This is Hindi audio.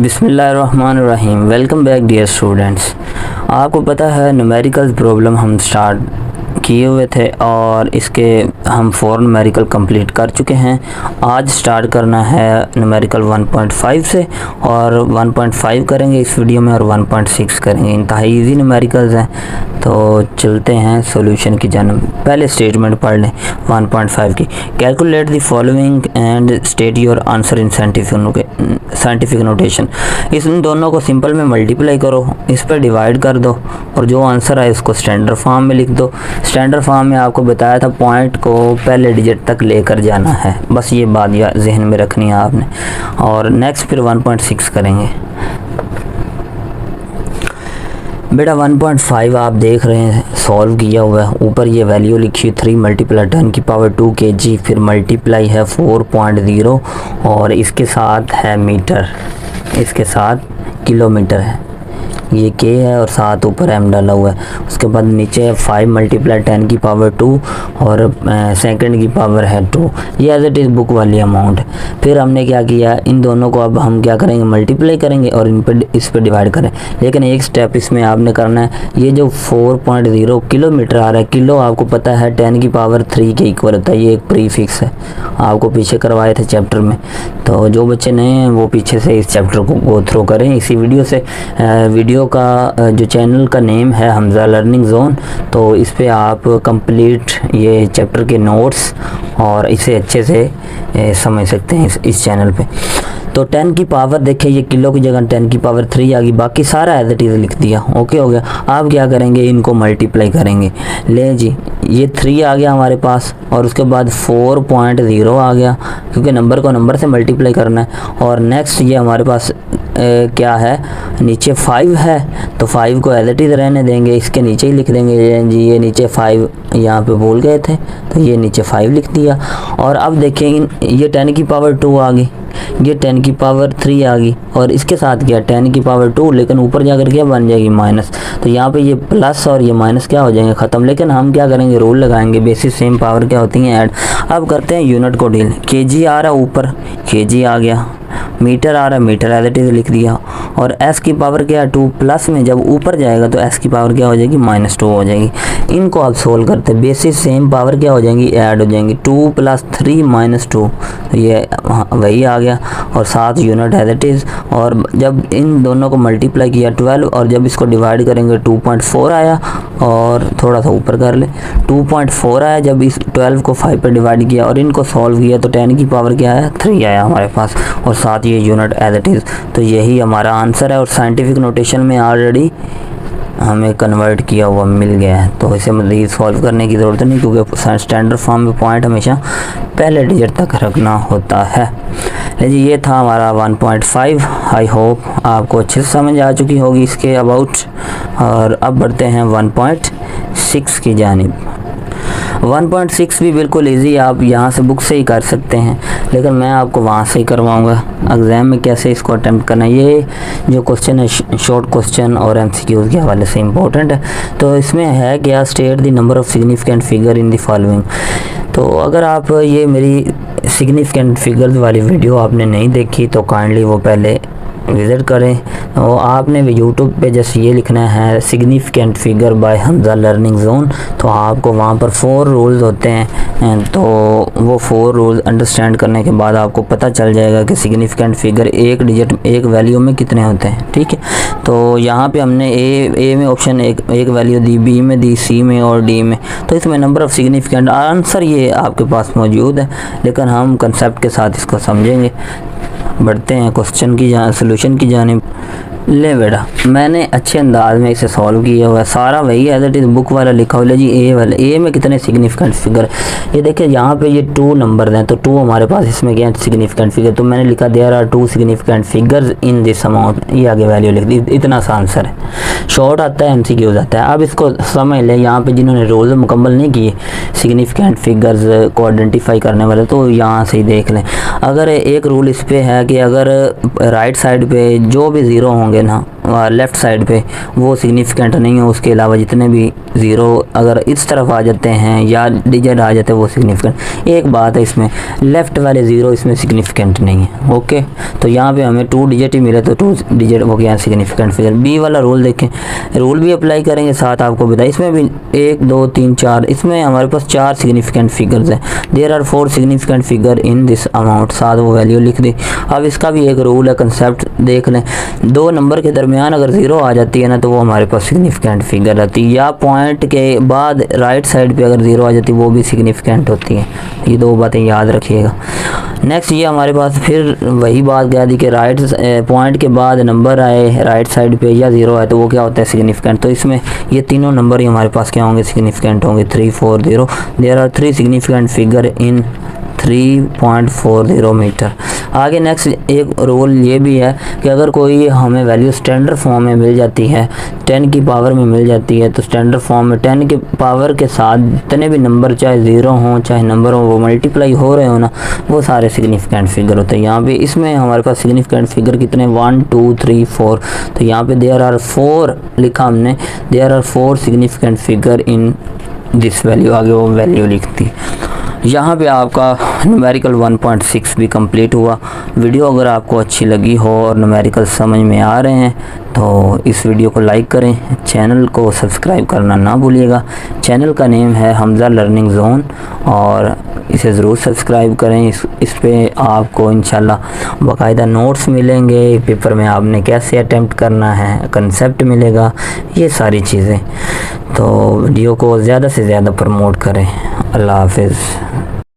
बिस्मिल्लाहिर्रहमानिर्रहीम। Welcome back dear students. आपको पता है न्यूमेरिकल प्रॉब्लम हम स्टार्ट किए हुए थे और इसके हम 4 न्यूमेरिकल कंप्लीट कर चुके हैं। आज स्टार्ट करना है न्यूमेरिकल 1.5 से और 1.5 करेंगे इस वीडियो में और 1.6 करेंगे। इंतहाई ईजी न्यूमेरिकल्स हैं, तो चलते हैं सॉल्यूशन की जानिब। पहले स्टेटमेंट पढ़ लें 1.5 की। Calculate the following and state your answer in scientific notation. इन दोनों को सिंपल में मल्टीप्लाई करो, इस पर डिवाइड कर दो और जो आंसर है इसको स्टैंडर्ड फॉर्म में लिख दो। स्टैंडर्ड फॉर्म में आपको बताया था पॉइंट को पहले डिजिट तक लेकर जाना है, बस ये बात या जहन में रखनी है आपने। और नेक्स्ट फिर 1.6 करेंगे। बेटा 1.5 आप देख रहे हैं सॉल्व किया हुआ है। ऊपर ये वैल्यू लिखी है 3 × 10⁻² kg, फिर मल्टीप्लाई है 4.0 और इसके साथ है मीटर, इसके साथ किलोमीटर है, ये के है और साथ ऊपर एम डाला हुआ है। उसके बाद नीचे 5 × 10⁻² और सेकंड की पावर है 2। ये एज इट इज़ बुक वाली अमाउंट। फिर हमने क्या किया, इन दोनों को अब हम क्या करेंगे, मल्टीप्लाई करेंगे और इस पर डिवाइड करें। लेकिन एक स्टेप इसमें आपने करना है, ये जो 4.0 किलोमीटर आ रहा है, किलो आपको पता है 10⁻³ के इक्वल होता है। ये एक प्रीफिक्स है, आपको पीछे करवाए थे चैप्टर में, तो जो बच्चे नए हैं वो पीछे से इस चैप्टर को गो थ्रू करें इसी वीडियो से। वीडियो का जो चैनल का नेम है हमज़ा लर्निंग जोन, तो इस पे आप कंप्लीट ये चैप्टर के नोट्स और इसे अच्छे से समझ सकते हैं इस चैनल पे। तो 10 की पावर देखिए, ये किलो की जगह 10⁻³ आ गई, बाकी सारा एज इट इज़ लिख दिया। ओके हो गया। आप क्या करेंगे, इनको मल्टीप्लाई करेंगे। ले जी, ये 3 आ गया हमारे पास और उसके बाद 4.0 आ गया, क्योंकि नंबर को नंबर से मल्टीप्लाई करना है। और नेक्स्ट ये हमारे पास क्या है, नीचे 5 है, तो 5 को एज इट इज़ रहने देंगे, इसके नीचे ही लिख देंगे जी। ये नीचे 5 यहाँ पे भूल गए थे, तो ये नीचे 5 लिख दिया। और अब देखें, ये 10⁻² आ गई, ये 10⁻³ आ गई और इसके साथ क्या 10⁻², लेकिन ऊपर जाकर क्या बन जाएगी माइनस। तो यहाँ पे ये प्लस और ये माइनस क्या हो जाएंगे, ख़त्म। लेकिन हम क्या करेंगे, रूल लगाएंगे, बेसिस सेम पावर क्या होती हैं, ऐड। अब करते हैं यूनिट को डील। kg आ रहा ऊपर, kg आ गया, मीटर आ रहा है, मीटर एज इट इज़ लिख दिया। और s की पावर क्या है 2, प्लस में जब ऊपर जाएगा तो s की पावर क्या हो जाएगी, -2 हो जाएगी। इनको आप सोल्व करते हैं, बेसिस सेम पावर क्या हो जाएंगी, ऐड हो जाएंगी। 2 + 3 - 2, तो ये वही आ गया और साथ यूनिट एज इट इज़। और जब इन दोनों को मल्टीप्लाई किया 12 और जब इसको डिवाइड करेंगे 2.4 आया, और थोड़ा सा ऊपर कर ले, 2.4 आया। जब इस 12 को 5 पर डिवाइड किया और इनको सॉल्व किया तो 10 की पावर क्या आया, 3 आया हमारे पास, और साथ ये यूनिट एज इट इज़। तो यही हमारा आंसर है और साइंटिफिक नोटेशन में ऑलरेडी हमें कन्वर्ट किया हुआ मिल गया है, तो इसे मज़ीद सॉल्व करने की ज़रूरत नहीं, क्योंकि स्टैंडर्ड फॉर्म में पॉइंट हमेशा पहले डिजिट तक रखना होता है। जी, ये था हमारा 1.5। आई होप आपको अच्छे से समझ आ चुकी होगी इसके अबाउट। और अब बढ़ते हैं 1.6 की जानिब। 1.6 भी बिल्कुल इजी, आप यहाँ से बुक से ही कर सकते हैं, लेकिन मैं आपको वहाँ से ही करवाऊँगा एग्ज़ाम में कैसे इसको अटेम्प्ट करना है। ये जो क्वेश्चन है शॉर्ट क्वेश्चन और MCQs के हवाले से इम्पोर्टेंट है। तो इसमें है क्या, state the number of significant figure in the following. तो अगर आप ये मेरी सिग्निफिकेंट फिगर्स वाली वीडियो आपने नहीं देखी तो काइंडली वो पहले विज़िट करें। तो आपने यूट्यूब पे जैसे ये लिखना है significant figure by Hamza learning zone, तो आपको वहाँ पर 4 रूल्स होते हैं। तो वो 4 रूल्स अंडरस्टैंड करने के बाद आपको पता चल जाएगा कि सिग्निफिकेंट फिगर एक डिजिट एक वैल्यू में कितने होते हैं। ठीक है, तो यहाँ पे हमने ए में ऑप्शन एक वैल्यू दी, बी में दी, सी में और डी में। तो इसमें नंबर ऑफ़ सिग्निफिकेंट आंसर ये आपके पास मौजूद है, लेकिन हम कंसेप्ट के साथ इसको समझेंगे। बढ़ते हैं क्वेश्चन की सोल्यूशन की जानिब। ले बेटा, मैंने अच्छे अंदाज में इसे सॉल्व किया हुआ है, सारा वही एज इट इज़ बुक वाला लिखा हुआ है जी। ए वाला, ए में कितने सिग्निफिकेंट फिगर, ये देखिए यहाँ पे ये 2 नंबर हैं, तो 2 हमारे पास इसमें क्या है सिग्निफिकेंट फिगर। तो मैंने लिखा there are 2 significant figures in this amount, ये आगे वैल्यू लिख दी। इतना सा आंसर है, शॉर्ट आता है, MCQs आता है। अब इसको समझ लें, यहाँ पे जिन्होंने रोल मुकम्मल नहीं किए सिग्निफिकेंट फिगर्स को आइडेंटिफाई करने वाले, तो यहाँ से ही देख लें। अगर एक रूल इस पर है कि अगर राइट साइड पे जो भी ज़ीरो होंगे ना, लेफ़्ट साइड पे वो सिग्निफिकेंट नहीं है, उसके अलावा जितने भी ज़ीरो अगर इस तरफ आ जाते हैं या डिजिट आ जाते हैं वो सिग्निफिकेंट। एक बात है इसमें, लेफ़्ट वाले ज़ीरो इसमें सिग्निफिकेंट नहीं है। ओके, तो यहाँ पे हमें 2 डिजिट ही मिले तो 2 डिजिट हो गया सिग्निफिकेंट फिगर। बी वाला रूल देखें, रूल भी अप्लाई करेंगे साथ आपको बताइए। इसमें भी 1 2 3 4, इसमें हमारे पास 4 सिग्निफिकेंट फिगर्स हैं। There are 4 significant figure in this amount, साथ वो वैल्यू लिख दी। अब इसका भी एक रूल है, कंसेप्ट देख लें। 2 नंबर के दरमियान अगर ज़ीरो आ जाती है ना तो वो हमारे पास सिग्निफिकेंट फिगर रहती है, या पॉइंट के बाद राइट साइड पे अगर ज़ीरो आ जाती है वो भी सिग्निफिकेंट होती है। ये 2 बातें याद रखिएगा। नेक्स्ट ये हमारे पास फिर वही बात कह दी कि राइट पॉइंट के बाद नंबर आए राइट साइड पे या ज़ीरो आए तो वो क्या होता है सिग्निफिकेंट। तो इसमें ये तीनों नंबर ही हमारे पास क्या होंगे सिग्निफिकेंट होंगे। 3 4 0, there are 3 significant figure in 3.40 metre. आगे नेक्स्ट एक रूल ये भी है कि अगर कोई हमें वैल्यू स्टैंडर्ड फॉर्म में मिल जाती है, 10 की पावर में मिल जाती है, तो स्टैंडर्ड फॉर्म में 10 की पावर के साथ जितने भी नंबर चाहे ज़ीरो हों चाहे नंबर हो वो मल्टीप्लाई हो रहे हो ना, वो सारे सिग्निफिकेंट फिगर होते हैं। यहाँ पे इसमें हमारे पास सिग्निफिकेंट फिगर कितने 1 2 3 4, तो यहाँ पे देयर आर 4 लिखा हमने, there are 4 significant figure in this value, आगे वो वैल्यू लिखती। यहाँ पे आपका न्यूमेरिकल 1.6 भी कंप्लीट हुआ। वीडियो अगर आपको अच्छी लगी हो और न्यूमेरिकल समझ में आ रहे हैं तो इस वीडियो को लाइक करें, चैनल को सब्सक्राइब करना ना भूलिएगा। चैनल का नेम है हमज़ा लर्निंग जोन और इसे ज़रूर सब्सक्राइब करें। इस पे आपको इंशाल्लाह बाकायदा नोट्स मिलेंगे, पेपर में आपने कैसे अटेम्प्ट करना है, कंसेप्ट मिलेगा, ये सारी चीज़ें। तो वीडियो को ज़्यादा से ज़्यादा प्रमोट करें। अल्लाह हाफिज़।